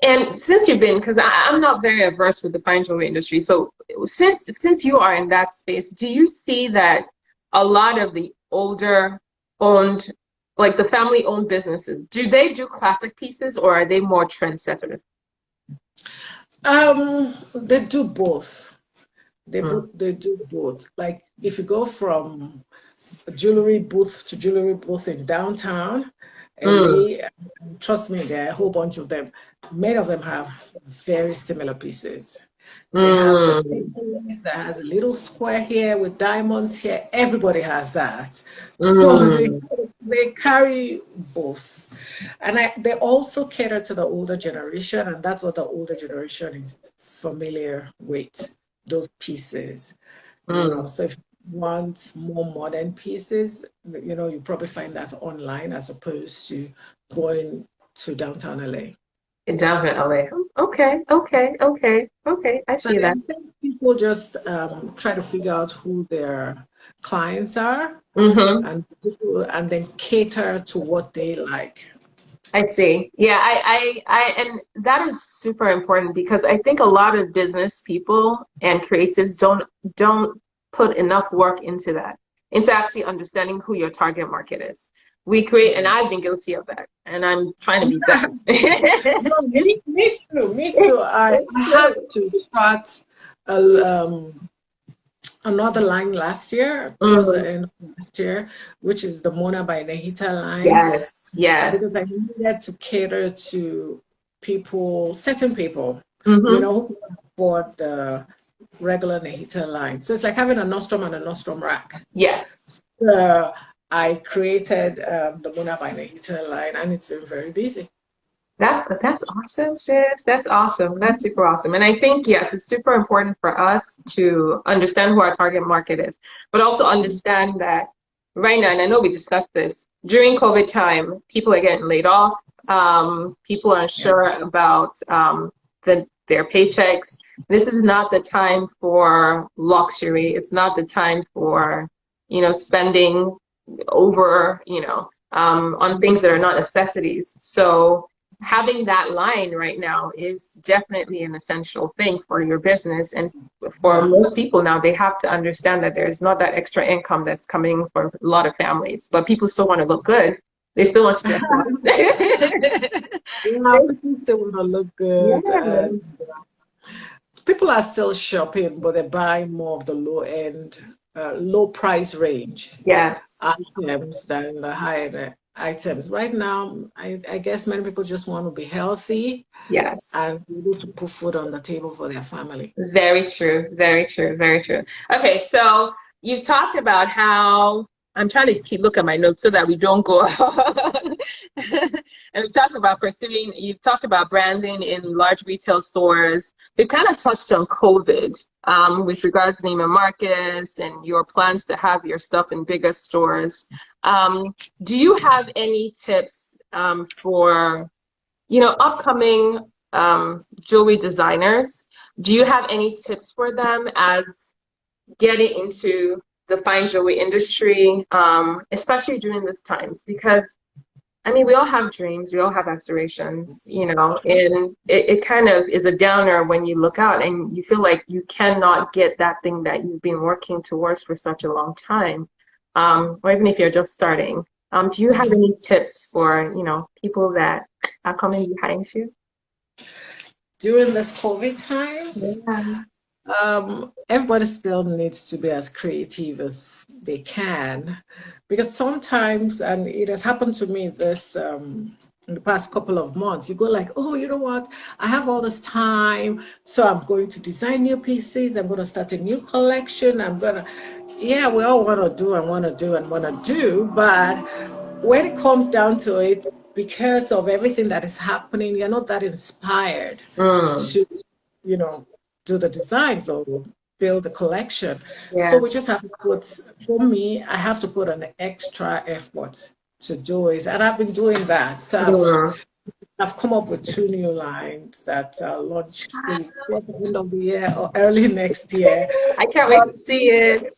And since you've been, because I'm not very averse with the fine jewelry industry, so since you are in that space, do you see that a lot of the older owned, like the family owned businesses, do they do classic pieces or are they more trendsetters? They do both. Mm, They do both. Like if you go from jewelry booth to jewelry booth in downtown Mm, LA. Trust me, there are a whole bunch of them. Many of them have very similar pieces. They have the mm, big piece that has a little square here with diamonds here. Everybody has that. So mm. they carry both. And they also cater to the older generation, and that's what the older generation is familiar with, those pieces. Mm. So if you want more modern pieces, you probably find that online as opposed to going to downtown LA. Definitely. Okay, okay, okay, okay. I So see that. I think people just try to figure out who their clients are Mm-hmm. and then cater to what they like. I see. Yeah, and that is super important because I think a lot of business people and creatives don't put enough work into that, into actually understanding who your target market is. We create, and I've been guilty of that, and I'm trying to be better. No, me too. Me too. I had to start a, another line last year, towards the Mm, end of last year, which is the Mona by Nehita line, yes, yes. because I needed to cater to people, certain people, Mm-hmm. who can afford the regular Nehita line. So it's like having a nostrum and a nostrum rack. Yes. So I created the Mona by Nehita line, and it's been very busy. That's awesome, sis. That's awesome. That's super awesome. And I think yes, it's super important for us to understand who our target market is, but also understand that right now, and I know we discussed this during COVID time, people are getting laid off. People are Yeah. unsure about their paychecks. This is not the time for luxury. It's not the time for, spending over, on things that are not necessities. So having that line right now is definitely an essential thing for your business. And for Yeah. most people now, they have to understand that there's not that extra income that's coming for a lot of families, but people still want to look good. They still want to dress up. Yeah, people still want to look good, Yeah. and people are still shopping, but they buy more of the low end, low price range Yes. items than the high end items. Right now, I guess many people just want to be healthy Yes. and be able to put food on the table for their family. Very true. Very true. Very true. Okay, so you talked about how I'm trying to keep look at my notes so that we don't go. And we talked about pursuing, you've talked about branding in large retail stores. We've kind of touched on COVID with regards to Neiman Marcus and your plans to have your stuff in bigger stores. Do you have any tips for upcoming jewelry designers? Do you have any tips for them as getting into the fine jewelry industry, especially during these times? Because I mean, we all have dreams, we all have aspirations, and it kind of is a downer when you look out and you feel like you cannot get that thing that you've been working towards for such a long time, or even if you're just starting. Do you have any tips for, people that are coming behind you? During this COVID times, Yeah. everybody still needs to be as creative as they can, because sometimes, and it has happened to me this in the past couple of months, you go like, oh, you know what, I have all this time, so I'm going to design new pieces, I'm going to start a new collection, I'm going to, yeah, we all want to do and want to do and want to do, but when it comes down to it, because of everything that is happening, you're not that inspired Mm, to, you know, do the designs or build a collection. So yeah. we just have to put, for me, I have to put an extra effort to do it. And I've been doing that. So Mm. I've come up with two new lines that I'll launch maybe towards the end of the year or early next year. I can't wait But to see it.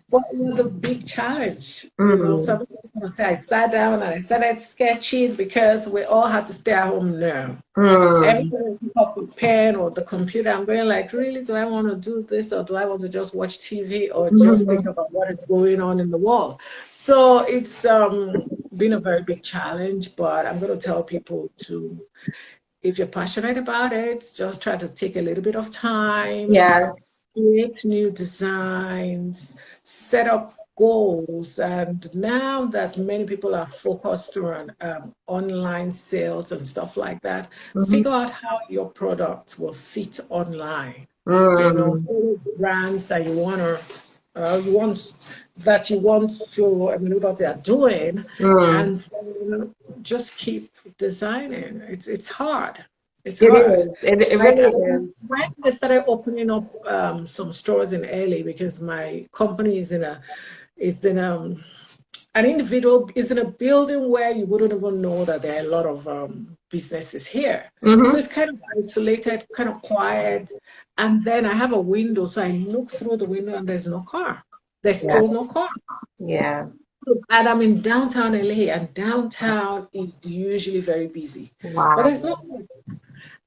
But it was a big challenge. Mm, Some people gonna say I sat down and I started sketching because we all had to stay at home now. Every mm, time I pick up a pen or the computer, I'm going like, really, do I want to do this or do I want to just watch TV or just think mm. about what is going on in the world? So it's been a very big challenge, but I'm going to tell people to, if you're passionate about it, just try to take a little bit of time, Yes. create new designs, set up goals. And now that many people are focused on online sales and stuff like that, Mm-hmm. figure out how your products will fit online. You know, Mm, follow brands that you want you want to emulate what they are doing, mm. and just keep designing. It's hard. It's It hard. is. It Like really is. when I started opening up some stores in LA because my company is in a it's in an individual is in a building where you wouldn't even know that there are a lot of businesses here. So Mm-hmm. it's kind of isolated, kind of quiet. And then I have a window, so I look through the window and there's no car. There's Yeah. still no car. Yeah. And I'm in downtown LA, and downtown is usually very busy. But Wow. there's no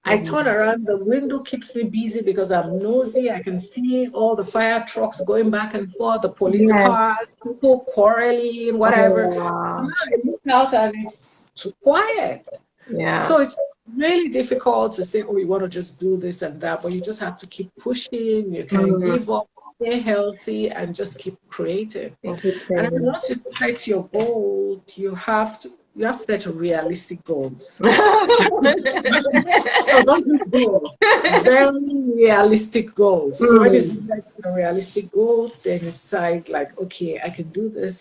I turn Mhm. around, the window keeps me busy because I'm nosy. I can see all the fire trucks going back and forth, the police Yeah. cars, people quarreling, whatever. Oh, And wow. now I look out and it's too quiet. Yeah. So it's really difficult to say, oh, you want to just do this and that, but you just have to keep pushing. You can Mm. give up, stay healthy, and just keep creating. Thank you, And then Sam. once you set your goal, you have to set realistic goals. No, don't just goals. Very realistic goals. So when you Mm. set your realistic goals, then you decide like, okay, I can do this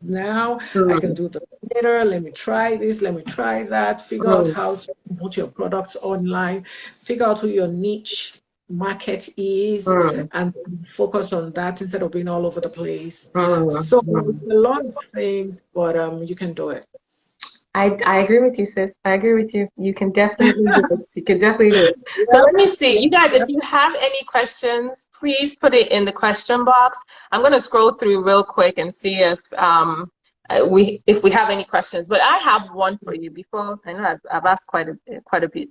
now. I can Mm. do that later. Let me try this. Let me try that. Figure out Mm. how to promote your products online. Figure out who your niche market is, Mm. and focus on that instead of being all over the place. Mm. So Mm. a lot of things, but you can do it. I agree with you, sis. I agree with you. You can definitely do this. You can definitely do it. So Yep. let me see. You guys, if Yep. you have any questions, please put it in the question box. I'm going to scroll through real quick and see if we have any questions. But I have one for you before. I know I've asked quite a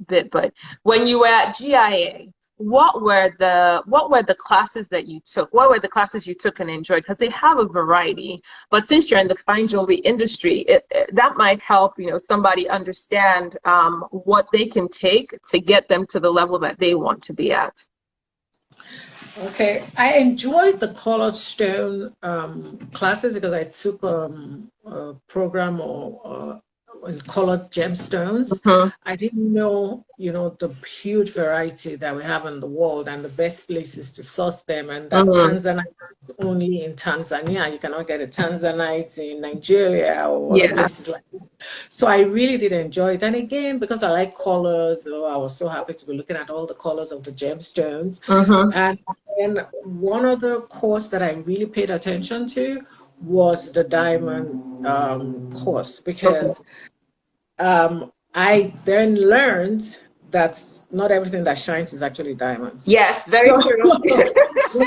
bit, but when you were at GIA, what were the classes that you took? What were the classes you took and enjoyed? Because they have a variety. But since you're in the fine jewelry industry, that might help, somebody understand what they can take to get them to the level that they want to be at. Okay, I enjoyed the colored stone classes because I took a program in colored gemstones. Mhm. I didn't know, the huge variety that we have in the world and the best places to source them, and that Mhm. Tanzanite is only in Tanzania. You cannot get a Tanzanite in Nigeria or other Yeah. places like that. So I really did enjoy it. And again, because I like colors, I was so happy to be looking at all the colors of the gemstones. Mhm. And then one other course that I really paid attention to was the diamond course Okay. because I then learned that not everything that shines is actually diamonds. Yes, very So true.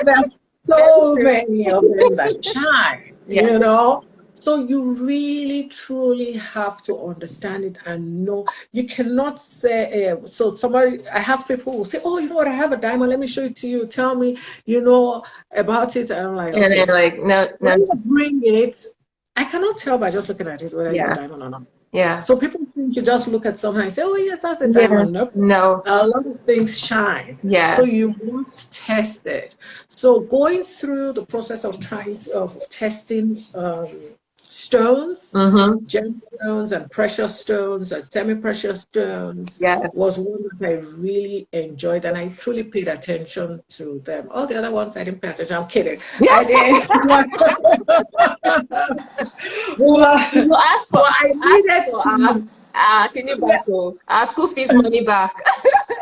there's Very so true. many of them that shine, Yeah. So you really truly have to understand it and know. You cannot say, I have people who say, oh, you know what, I have a diamond, let me show it to you. Tell me, about it. And I'm like, And then okay, like no, when no. you bring it, I cannot tell by just looking at it whether it's a Yeah. diamond or not. Yeah. So people think you just look at something and say, oh, yes, that's a Yeah. diamond. Nope. No. A lot of things shine. So Yeah. you must test it. So going through the process of testing stones, Mm-hmm. gemstones and precious stones and semi-precious stones Yes. was one that I really enjoyed, and I truly paid attention to them. All the other ones I didn't pay attention. I'm kidding. I did. We will ask for But I ask needed for to. can you back our school fees money back.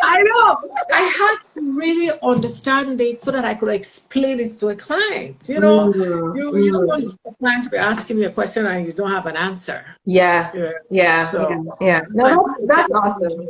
I know. I had to really understand it so that I could explain it to a client. Mm, You don't want mm. the client to be asking you a question and you don't have an answer. Yes. Yeah. Yeah. Yeah. So Yeah. that's No, why I paid that's attention to awesome. it.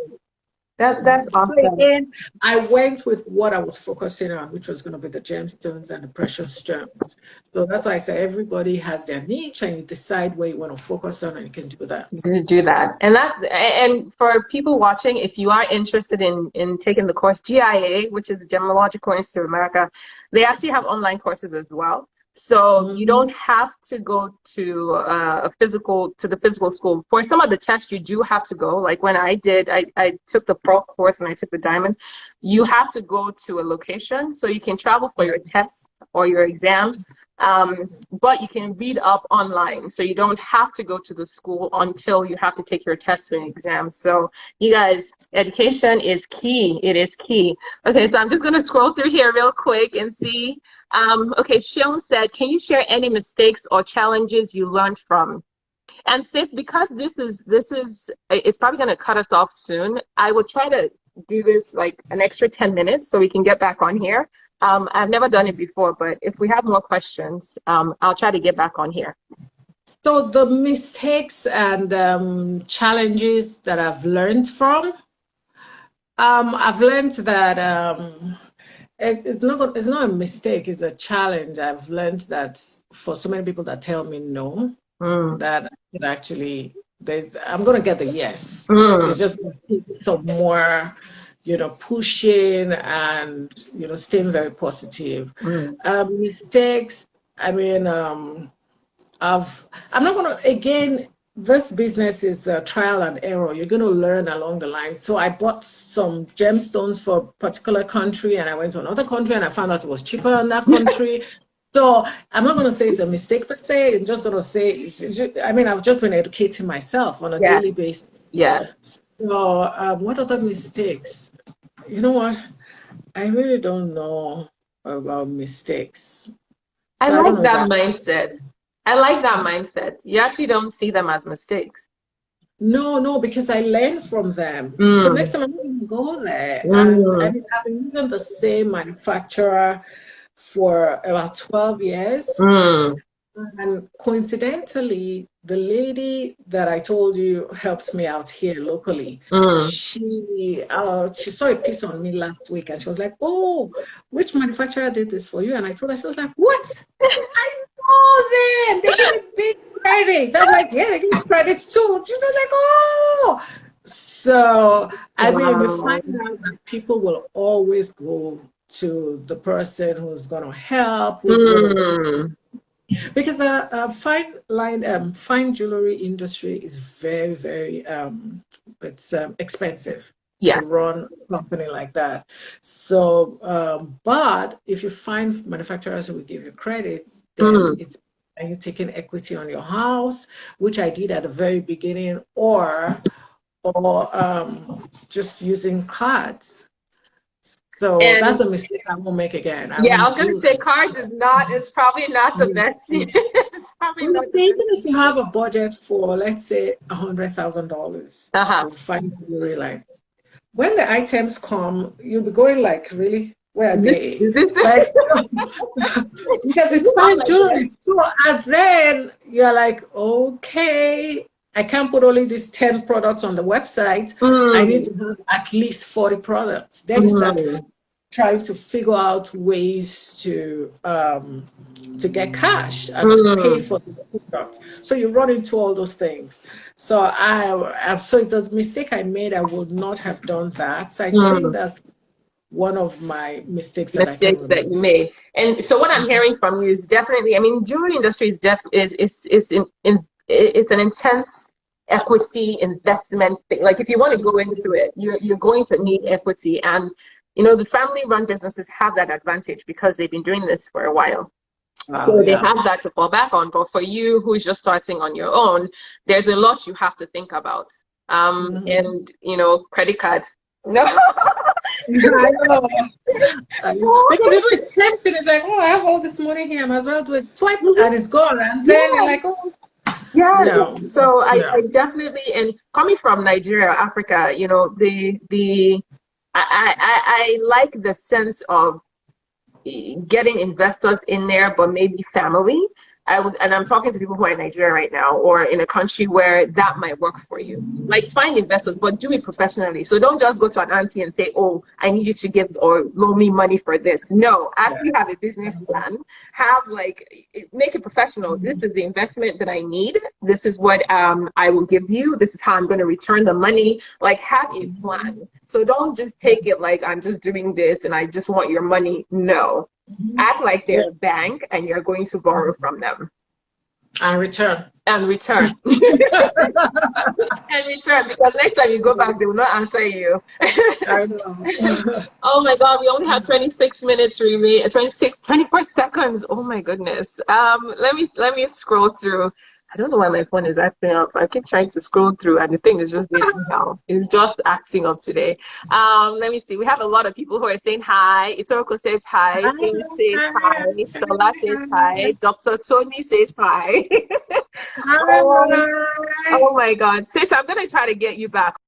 That's So awesome. again, I went with what I was focusing on, which was going to be the gemstones and the precious stones. So that's why I said everybody has their niche, and you decide where you want to focus on, and you can do that. Do that. And for people watching, if you are interested in taking the course GIA, which is Gemological Institute of America, they actually have online courses as well. So you don't have to go to the physical school. For some of the tests, you do have to go. Like when I did, I took the pro course and I took the diamonds. You have to go to a location, so you can travel for your tests or your exams. But you can read up online, so you don't have to go to the school until you have to take your tests and exams. So you guys, education is key. It is key. Okay, so I'm just gonna scroll through here real quick and see. Okay, Shion said, can you share any mistakes or challenges you learned from? And sis, because it's probably going to cut us off soon, I will try to do this like an extra 10 minutes so we can get back on here. I've never done it before, but if we have more questions, I'll try to get back on here. So the mistakes and challenges that I've learned from, I've learned that it's not a mistake, it's a challenge. I've learned that for so many people that tell me no, that it actually I'm gonna get the yes. It's just some more, pushing and staying very positive. Mistakes, I mean, I'm not gonna, again, this business is a trial and error. You're going to learn along the line. So I bought some gemstones for a particular country, and I went to another country and I found out it was cheaper in that country. So I'm not going to say it's a mistake per se. I'm just going to say, I've just been educating myself on a daily basis. Yeah. So what other mistakes? You know what? I really don't know about mistakes. I like that mindset. I like that mindset. You actually don't see them as mistakes. No, because I learn from them. So next time I'm going to go there. And I've been using the same manufacturer for about 12 years. And coincidentally, the lady that I told you helps me out here locally, she saw a piece on me last week and she was like, oh, which manufacturer did this for you? And I told her, she was like, what? I know them. They give me big credits. I'm like, yeah, they give me credits too. She was like, oh. So, I mean, we find out that people will always go to the person who's going to help, because fine jewelry industry is very, very it's expensive to run a company like that. So but if you find manufacturers who will give you credits, then and you're taking equity on your house, which I did at the very beginning, or just using cards. So that's a mistake I won't make again. I was going to say cards is probably not the best. It's probably not even if you have a budget for, let's say, $100,000 for fine jewelry, like when the items come, you'll be going like, really? Where are they? Like, because it's fine jewelry. So, and then you're like, okay, I can't put only these 10 products on the website. I need to have at least 40 products. Then you start trying to figure out ways to get cash and to pay for the products. So you run into all those things. So so it's a mistake I made. I would not have done that. So I think that's one of my mistakes that you made. And so what I'm hearing from you is definitely, I mean, jewelry industry is it's an intense equity investment thing. Like if you want to go into it, you're going to need equity. And the family-run businesses have that advantage because they've been doing this for a while. So they have that to fall back on. But for you who's just starting on your own, there's a lot you have to think about. And credit card. No. I know. Because it's tempting. It's like, oh, I have all this money here. I might as well do it. Swipe and it's gone. And then you're like, oh. Yeah. No. So I definitely, and coming from Nigeria, Africa, I like the sense of getting investors in there, but maybe family. And I'm talking to people who are in Nigeria right now, or in a country where that might work for you. Like find investors, but do it professionally. So don't just go to an auntie and say, oh, I need you to give or loan me money for this. No, actually have a business plan. Make it professional. This is the investment that I need. This is what I will give you. This is how I'm going to return the money. Like have a plan. So don't just take it like I'm just doing this and I just want your money. No. Act like they're a bank and you're going to borrow from them. And return. And return. And return, because next time you go back, they will not answer you. I know. Oh my God, we only have 26 minutes remain, 24 seconds. Oh my goodness. Let me scroll through. I don't know why my phone is acting up. I keep trying to scroll through and the thing is just doing now. It's just acting up today. Let me see. We have a lot of people who are saying hi. Itoroko says hi. Femi says hi. Shola says hi. Dr. Tony says hi. Oh, Hi. oh my God. Sis, I'm gonna try to get you back.